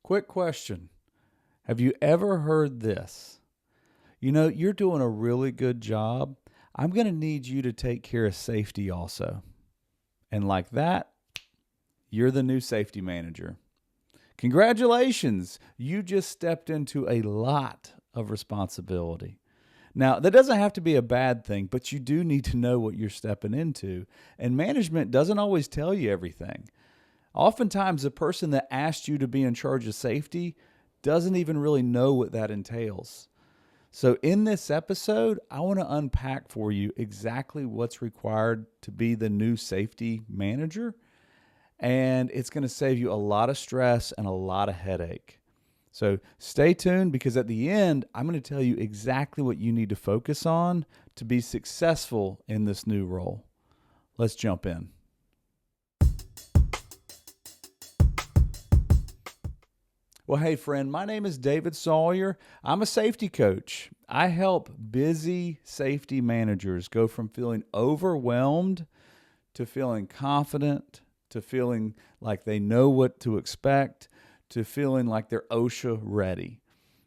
Quick question. Have you ever heard this? You're doing a really good job. I'm going to need you to take care of safety also. And like that, you're the new safety manager. Congratulations. You just stepped into a lot of responsibility. Now, that doesn't have to be a bad thing, but you do need to know what you're stepping into. And management doesn't always tell you everything. Oftentimes, the person that asked you to be in charge of safety doesn't even really know what that entails. So in this episode, I want to unpack for you exactly what's required to be the new safety manager. And it's going to save you a lot of stress and a lot of headache. So stay tuned, because at the end, I'm going to tell you exactly what you need to focus on to be successful in this new role. Let's jump in. Well, hey friend, my name is David Sawyer. I'm a safety coach. I help busy safety managers go from feeling overwhelmed to feeling confident, to feeling like they know what to expect, to feeling like they're OSHA-ready.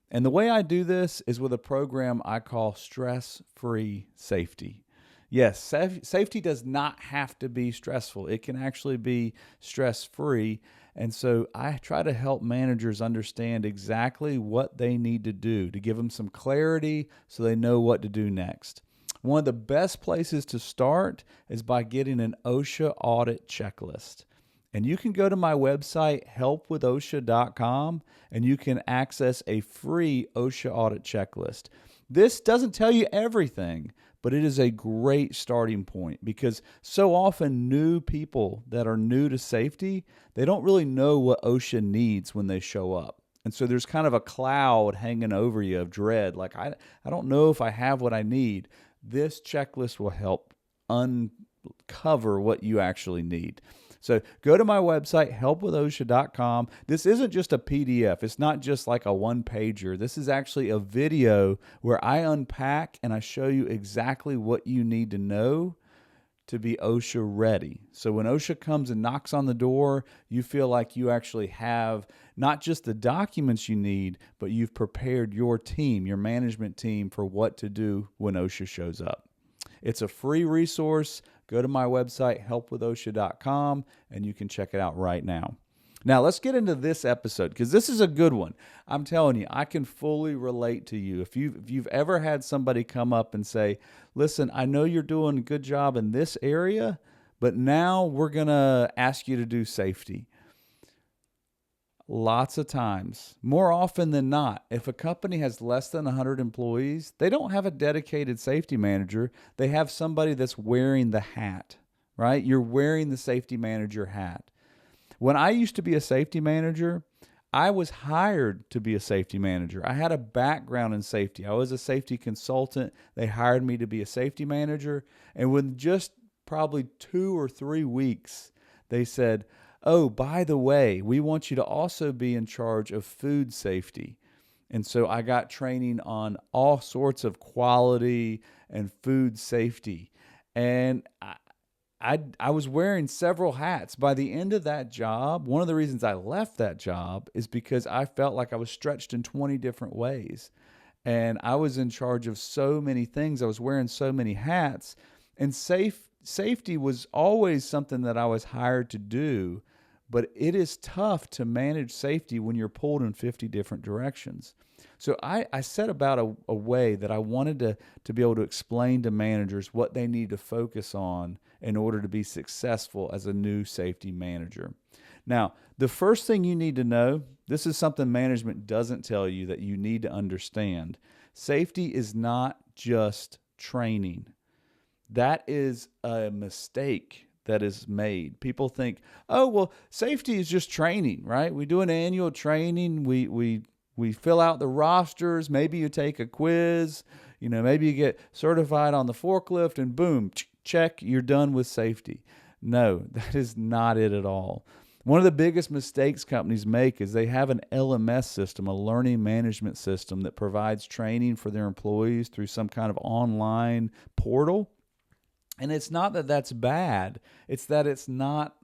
And the way I do this is with a program I call stress-free safety. Yes, safety does not have to be stressful. It can actually be stress-free. And so I try to help managers understand exactly what they need to do to give them some clarity so they know what to do next. One of the best places to start is by getting an OSHA audit checklist. And you can go to my website, helpwithosha.com, and you can access a free OSHA audit checklist. This doesn't tell you everything, but it is a great starting point, because so often new people that are new to safety, they don't really know what OSHA needs when they show up. And so there's kind of a cloud hanging over you of dread, like I don't know if I have what I need. This checklist will help uncover what you actually need. So go to my website, helpwithosha.com. This isn't just a PDF. It's not just like a one-pager. This is actually a video where I unpack and I show you exactly what you need to know to be OSHA ready. So when OSHA comes and knocks on the door, you feel like you actually have not just the documents you need, but you've prepared your team, your management team, for what to do when OSHA shows up. It's a free resource. Go to my website, helpwithosha.com, and you can check it out right now. Now, let's get into this episode, because this is a good one. I'm telling you, I can fully relate to you. If you've ever had somebody come up and say, listen, I know you're doing a good job in this area, but now we're going to ask you to do safety. Lots of times, more often than not, if a company has less than 100 employees, they don't have a dedicated safety manager. They have somebody that's wearing the hat, right? You're wearing the safety manager hat. When I used to be a safety manager, I was hired to be a safety manager. I had a background in safety. I was a safety consultant. They hired me to be a safety manager. And within just probably 2 or 3 weeks, they said, oh, by the way, we want you to also be in charge of food safety. And so I got training on all sorts of quality and food safety. And I was wearing several hats. By the end of that job, one of the reasons I left that job is because I felt like I was stretched in 20 different ways. And I was in charge of so many things. I was wearing so many hats. And safety was always something that I was hired to do. But it is tough to manage safety when you're pulled in 50 different directions. So I set about a way that I wanted to be able to explain to managers what they need to focus on in order to be successful as a new safety manager. Now, the first thing you need to know, this is something management doesn't tell you that you need to understand. Safety is not just training. That is a mistake that is made. People think, oh, well, safety is just training, right? We do an annual training. We fill out the rosters. Maybe you take a quiz. Maybe you get certified on the forklift, and boom, check, you're done with safety. No, that is not it at all. One of the biggest mistakes companies make is they have an LMS system, a learning management system that provides training for their employees through some kind of online portal. And it's not that that's bad. It's that it's not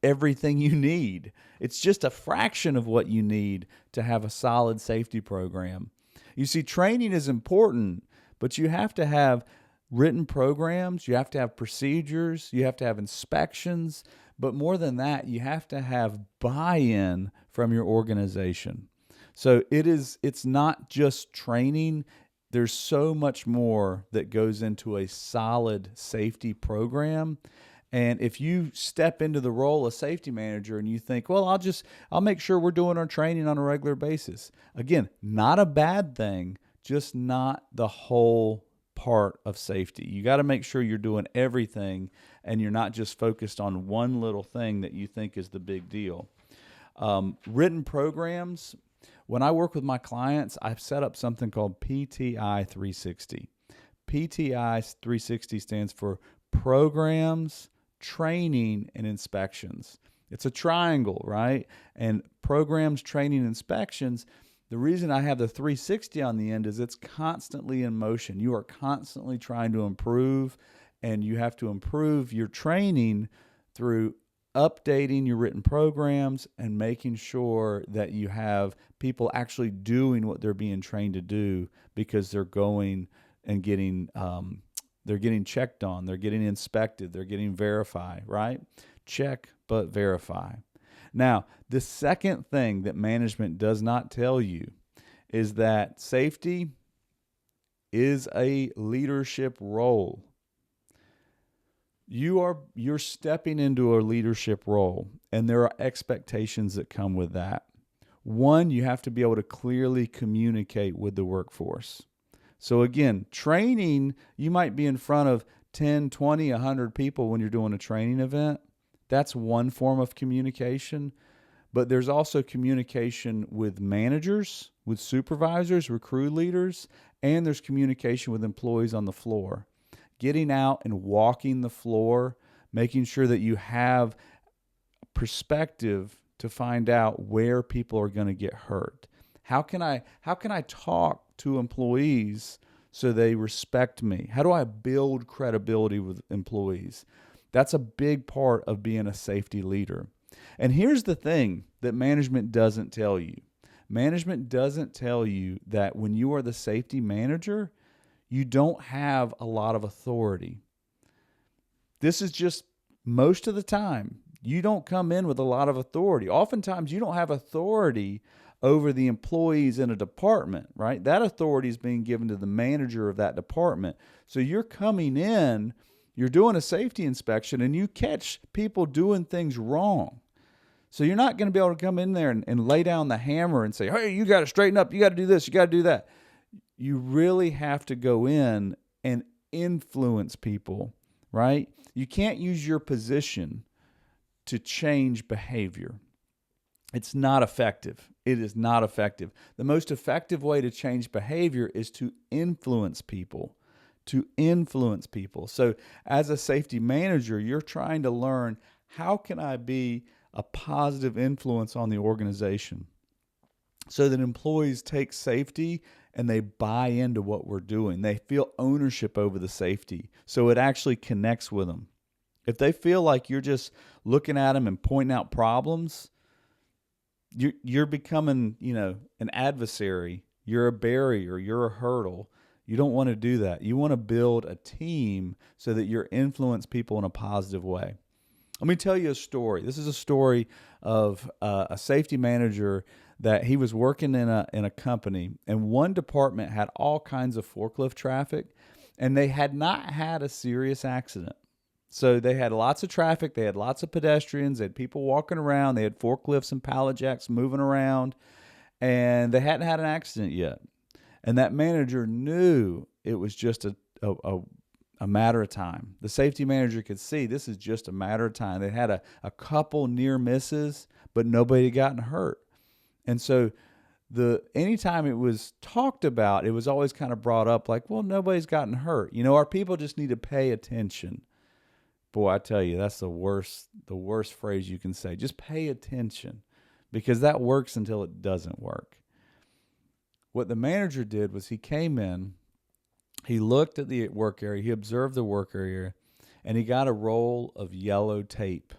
everything you need. It's just a fraction of what you need to have a solid safety program. You see, training is important, but you have to have written programs, you have to have procedures, you have to have inspections, but more than that, you have to have buy-in from your organization. So it's not just training. There's so much more that goes into a solid safety program. And if you step into the role of safety manager and you think, well, I'll make sure we're doing our training on a regular basis. Again, not a bad thing, just not the whole part of safety. You got to make sure you're doing everything and you're not just focused on one little thing that you think is the big deal. Written programs. When I work with my clients, I've set up something called PTI 360. PTI 360 stands for programs, training, and inspections. It's a triangle, right? And programs, training, inspections, the reason I have the 360 on the end is it's constantly in motion. You are constantly trying to improve, and you have to improve your training through updating your written programs and making sure that you have people actually doing what they're being trained to do, because they're going and getting they're getting checked on, they're getting inspected, they're getting verified, right? Check but verify. Now, the second thing that management does not tell you is that safety is a leadership role. You're stepping into a leadership role, and there are expectations that come with that. One, you have to be able to clearly communicate with the workforce. So again, training, you might be in front of 10, 20, 100 people when you're doing a training event. That's one form of communication. But there's also communication with managers, with supervisors, with crew leaders, and there's communication with employees on the floor. Getting out and walking the floor, making sure that you have perspective to find out where people are going to get hurt. How can I talk to employees so they respect me? How do I build credibility with employees? That's a big part of being a safety leader. And here's the thing that management doesn't tell you. Management doesn't tell you that when you are the safety manager, you don't have a lot of authority. This is just most of the time. You don't come in with a lot of authority. Oftentimes, you don't have authority over the employees in a department, right? That authority is being given to the manager of that department. So you're coming in, you're doing a safety inspection, and you catch people doing things wrong. So you're not going to be able to come in there and lay down the hammer and say, hey, you got to straighten up, you got to do this, you got to do that. You really have to go in and influence people, right? You can't use your position to change behavior. It's not effective. It is not effective. The most effective way to change behavior is to influence people. So as a safety manager, you're trying to learn, how can I be a positive influence on the organization so that employees take safety and they buy into what we're doing. They feel ownership over the safety, so it actually connects with them. If they feel like you're just looking at them and pointing out problems, you're becoming, an adversary. You're a barrier. You're a hurdle. You don't want to do that. You want to build a team so that you influence people in a positive way. Let me tell you a story. This is a story of a safety manager that he was working in a company, and one department had all kinds of forklift traffic, and they had not had a serious accident. So they had lots of traffic, they had lots of pedestrians, they had people walking around, they had forklifts and pallet jacks moving around, and they hadn't had an accident yet. And that manager knew it was just a matter of time. The safety manager could see this is just a matter of time. They had a couple near misses, but nobody had gotten hurt. And so anytime it was talked about, it was always kind of brought up like, well, nobody's gotten hurt. Our people just need to pay attention. Boy, I tell you, that's the worst phrase you can say. Just pay attention, because that works until it doesn't work. What the manager did was he came in, he looked at the work area, he observed the work area, and he got a roll of yellow tape.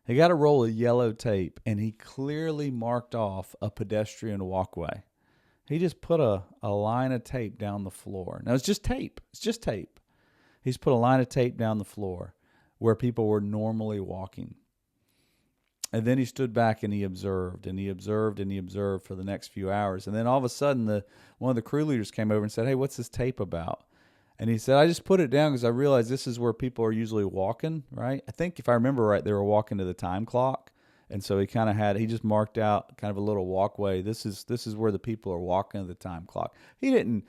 He got a roll of yellow tape, and he clearly marked off a pedestrian walkway. He just put a line of tape down the floor. Now, it's just tape. It's just tape. He's put a line of tape down the floor where people were normally walking. And then he stood back and he observed and he observed and he observed for the next few hours. And then all of a sudden, one of the crew leaders came over and said, "Hey, what's this tape about?" And he said, "I just put it down because I realized this is where people are usually walking," right? I think if I remember right, they were walking to the time clock. And so he just marked out kind of a little walkway. This is where the people are walking to the time clock. He didn't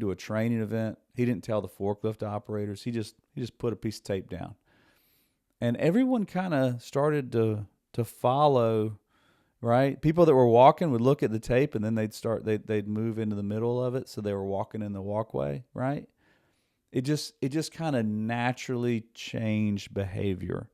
do a training event. He didn't tell the forklift operators. He just put a piece of tape down. And everyone kind of started to follow, right? People that were walking would look at the tape and then they'd move into the middle of it, so they were walking in the walkway, right? It just kind of naturally changed behavior.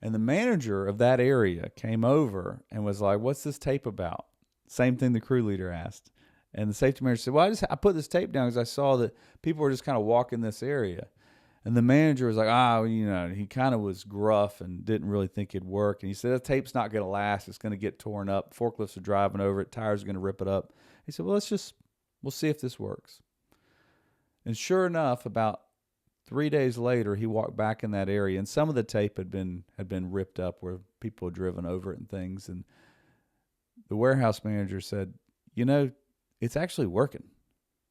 And the manager of that area came over and was like, "What's this tape about?" Same thing the crew leader asked. And the safety manager said, "Well, I put this tape down because I saw that people were just kind of walking this area." And the manager was like, he kind of was gruff and didn't really think it'd work. And he said, "The tape's not going to last. It's going to get torn up. Forklifts are driving over it. Tires are going to rip it up." He said, "Well, we'll see if this works." And sure enough, about 3 days later, he walked back in that area, and some of the tape had been ripped up where people had driven over it and things. And the warehouse manager said, "It's actually working.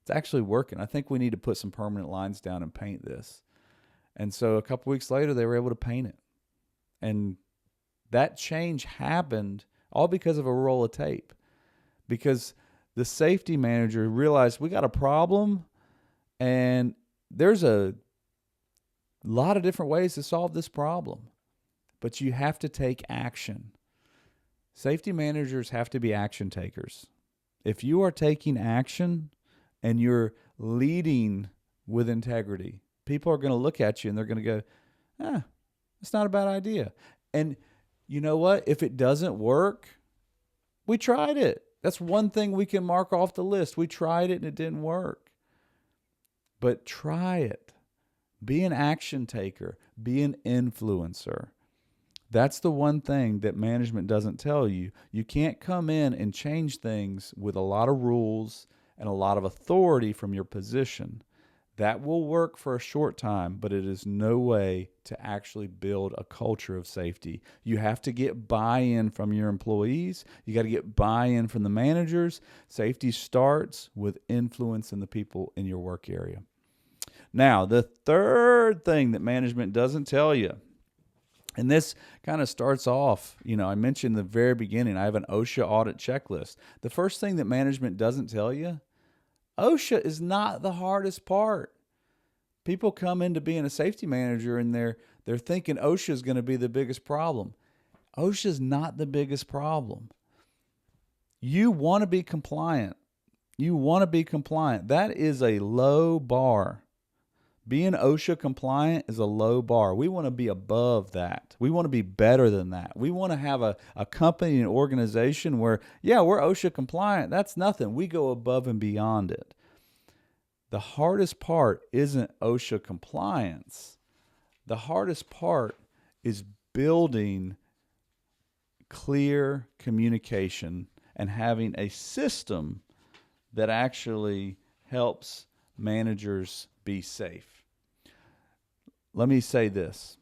It's actually working. I think we need to put some permanent lines down and paint this." And so a couple weeks later, they were able to paint it. And that change happened all because of a roll of tape. Because the safety manager realized we got a problem, and there's a lot of different ways to solve this problem. But you have to take action. Safety managers have to be action takers. If you are taking action and you're leading with integrity, people are going to look at you and they're going to go, that's not a bad idea. And you know what? If it doesn't work, we tried it. That's one thing we can mark off the list. We tried it and it didn't work. But try it. Be an action taker. Be an influencer. That's the one thing that management doesn't tell you. You can't come in and change things with a lot of rules and a lot of authority from your position. That will work for a short time, but it is no way to actually build a culture of safety. You have to get buy-in from your employees. You got to get buy-in from the managers. Safety starts with influence in the people in your work area. Now, the third thing that management doesn't tell you, and this kind of starts off, I mentioned in the very beginning, I have an OSHA audit checklist. The first thing that management doesn't tell you, OSHA is not the hardest part. People come into being a safety manager and they're thinking OSHA is going to be the biggest problem. OSHA is not the biggest problem. You want to be compliant. That is a low bar. Being OSHA compliant is a low bar. We want to be above that. We want to be better than that. We want to have a company and organization where, we're OSHA compliant. That's nothing. We go above and beyond it. The hardest part isn't OSHA compliance. The hardest part is building clear communication and having a system that actually helps managers be safe. Let me say this.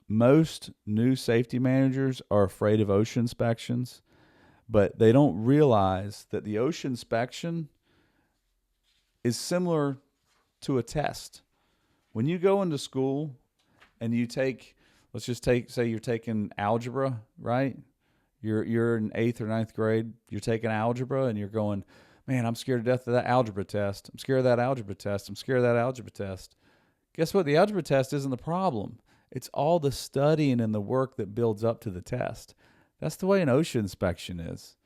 Most new safety managers are afraid of OSHA inspections, but they don't realize that the OSHA inspection is similar to a test. When you go into school and you take, say you're taking algebra, right? You're in 8th or 9th grade, you're taking algebra and you're going, "Man, I'm scared to death of that algebra test. I'm scared of that algebra test. I'm scared of that algebra test." Guess what? The algebra test isn't the problem. It's all the studying and the work that builds up to the test. That's the way an OSHA inspection is.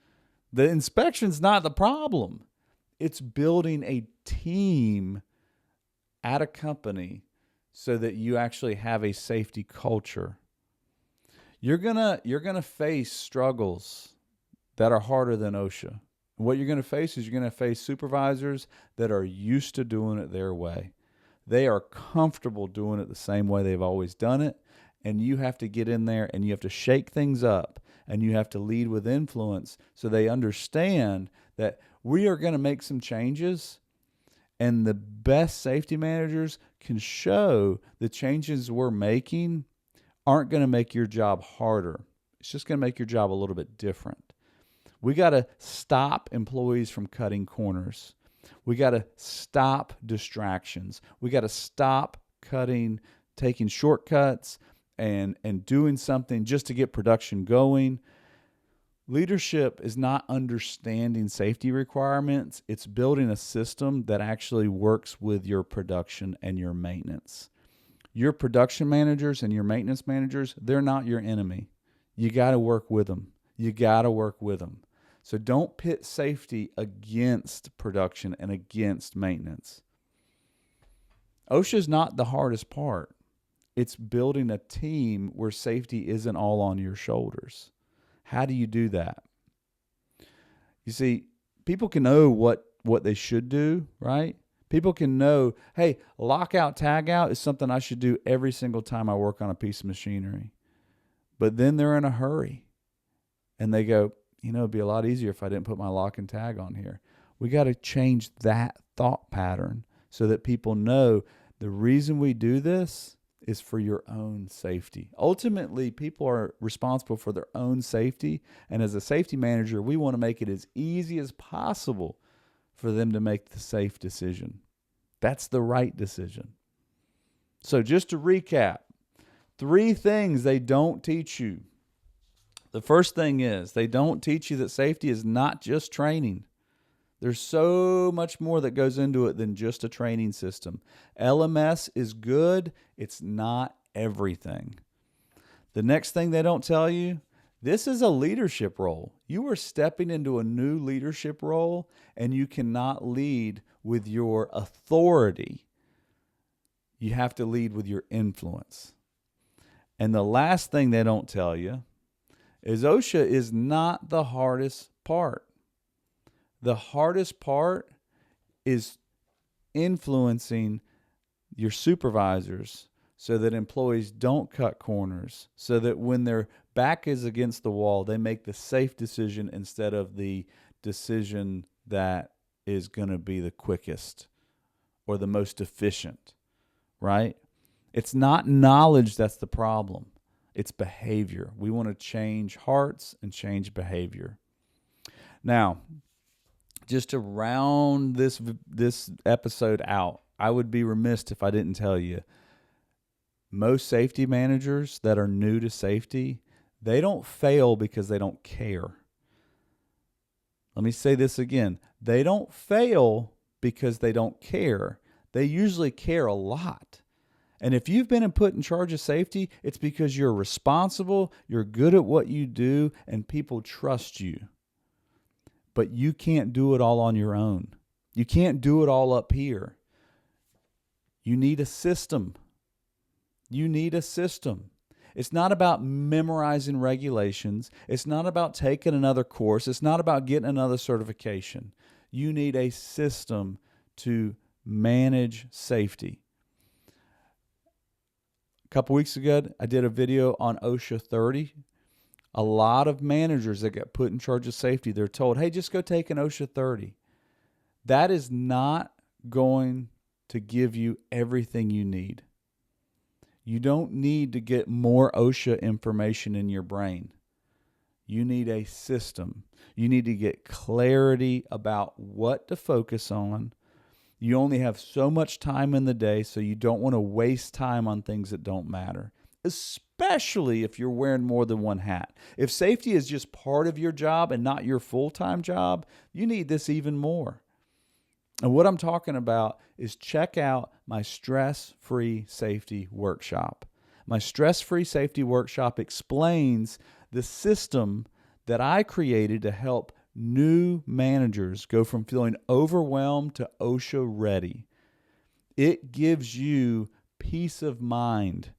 The inspection's not the problem. It's building a team at a company so that you actually have a safety culture. You're gonna face struggles that are harder than OSHA. What you're going to face is you're going to face supervisors that are used to doing it their way. They are comfortable doing it the same way they've always done it, and you have to get in there and you have to shake things up and you have to lead with influence so they understand that we are going to make some changes, and the best safety managers can show the changes we're making aren't going to make your job harder. It's just going to make your job a little bit different. We got to stop employees from cutting corners. We got to stop distractions. We got to stop taking shortcuts and doing something just to get production going. Leadership is not understanding safety requirements. It's building a system that actually works with your production and your maintenance. Your production managers and your maintenance managers, they're not your enemy. You got to work with them. You got to work with them. So don't pit safety against production and against maintenance. OSHA is not the hardest part. It's building a team where safety isn't all on your shoulders. How do you do that? You see, people can know what they should do, right? People can know, hey, lockout, tagout is something I should do every single time I work on a piece of machinery. But then they're in a hurry and they go, it'd be a lot easier if I didn't put my lock and tag on here. We got to change that thought pattern so that people know the reason we do this is for your own safety. Ultimately, people are responsible for their own safety. And as a safety manager, we want to make it as easy as possible for them to make the safe decision. That's the right decision. So just to recap, 3 things they don't teach you. The first thing is they don't teach you that safety is not just training. There's so much more that goes into it than just a training system. LMS is good. It's not everything. The next thing they don't tell you, this is a leadership role. You are stepping into a new leadership role, and you cannot lead with your authority. You have to lead with your influence. And the last thing they don't tell you is OSHA is not the hardest part. The hardest part is influencing your supervisors so that employees don't cut corners, so that when their back is against the wall, they make the safe decision instead of the decision that is going to be the quickest or the most efficient, right? It's not knowledge that's the problem. It's behavior. We want to change hearts and change behavior. Now, just to round this episode out, I would be remiss if I didn't tell you, most safety managers that are new to safety, they don't fail because they don't care. Let me say this again. They don't fail because they don't care. They usually care a lot. And if you've been put in charge of safety, it's because you're responsible, you're good at what you do, and people trust you. But you can't do it all on your own. You can't do it all up here. You need a system. You need a system. It's not about memorizing regulations. It's not about taking another course. It's not about getting another certification. You need a system to manage safety. A couple weeks ago, I did a video on OSHA-ready. A lot of managers that get put in charge of safety, they're told, hey, just go take an OSHA-ready. That is not going to give you everything you need. You don't need to get more OSHA information in your brain. You need a system. You need to get clarity about what to focus on. You only have so much time in the day, so you don't want to waste time on things that don't matter, especially if you're wearing more than one hat. If safety is just part of your job and not your full-time job, you need this even more. And what I'm talking about is check out my stress-free safety workshop. My stress-free safety workshop explains the system that I created to help new managers go from feeling overwhelmed to OSHA-ready. It gives you peace of mind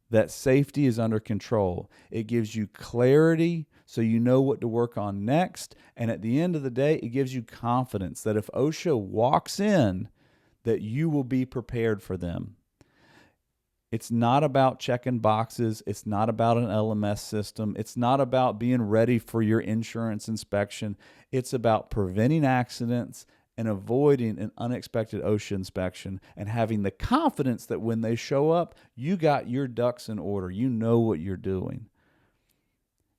that safety is under control. It gives you clarity so you know what to work on next. And at the end of the day, it gives you confidence that if OSHA walks in, that you will be prepared for them. It's not about checking boxes. It's not about an LMS system. It's not about being ready for your insurance inspection. It's about preventing accidents and avoiding an unexpected OSHA inspection and having the confidence that when they show up, you got your ducks in order. You know what you're doing.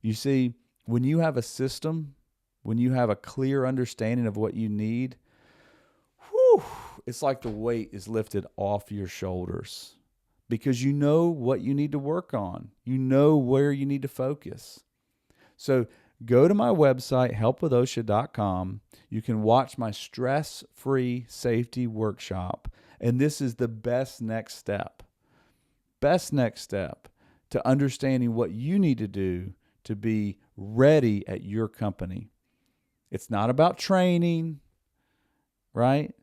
You see, when you have a system, when you have a clear understanding of what you need, whew, it's like the weight is lifted off your shoulders because you know what you need to work on. You know where you need to focus. So go to my website, helpwithosha.com. You can watch my stress-free safety workshop. And this is the best next step to understanding what you need to do to be ready at your company. It's not about training, right?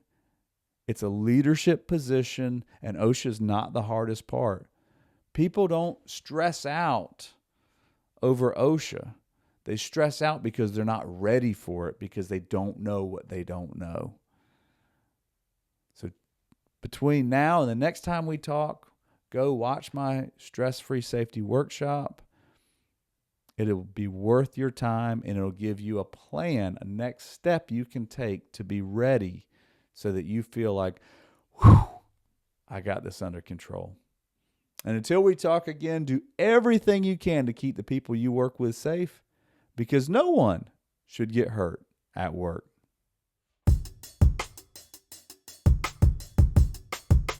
It's a leadership position, and OSHA is not the hardest part. People don't stress out over OSHA. They stress out because they're not ready for it, because they don't know what they don't know. So between now and the next time we talk, go watch my stress-free safety workshop. It'll be worth your time, and it'll give you a plan, a next step you can take to be ready so that you feel like, whew, I got this under control. And until we talk again, do everything you can to keep the people you work with safe, because no one should get hurt at work.